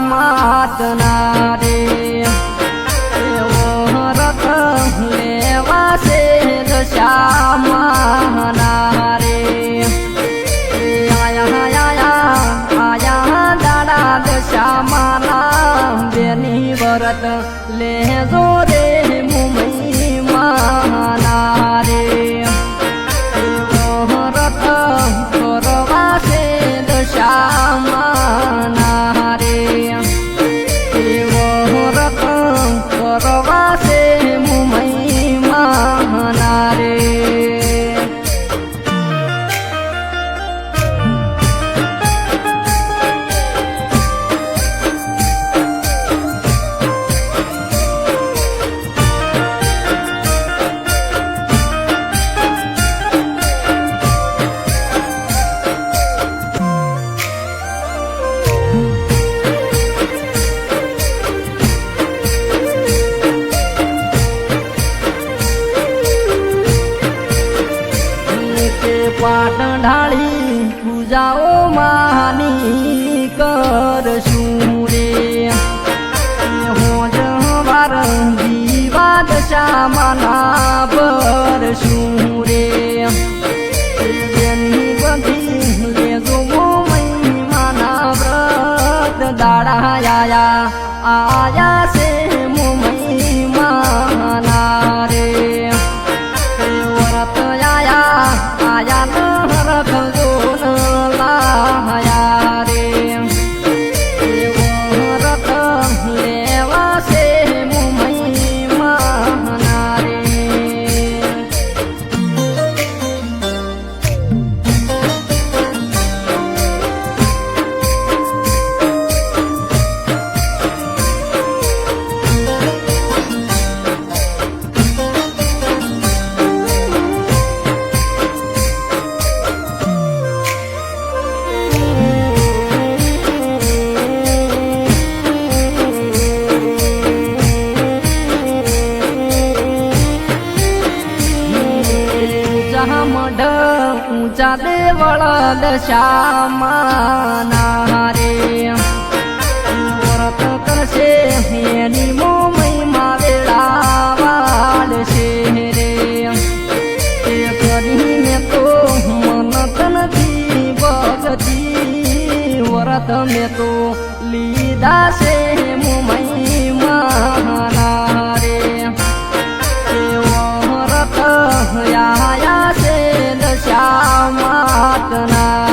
માતના રે એવો રથ લેવાશે દશામાના રે આયા દાડા દશામાના બેની વરત લેજો રે મુંબઈ માના રે એવો રથ કરવાશે દશામાના રે એવો રથ કરવાશે મુંબઈ માના રે પાટ ઢાળી પૂજાઓ માની કરશું રે હોજ વાર દીવા દશામાના ભરશું રે એની બધી લેજો મહિમાના વ્રત દાડા આયા છે મુંબઈ માના રે વ્રત આયા રખજો લાયા રે એવો રથ લેવાશે મુંબઈ માના રે ઊંચા દેવળ દશામાના રે વ્રત કરશે એની મોમઈમાં વેળા વાળશે રે એ કરીને તો મનત નથી ભગતી વ્રત મેં તો લીધા છે મુંબઈ માના રે એવો વ્રત આયા છે દશામાતના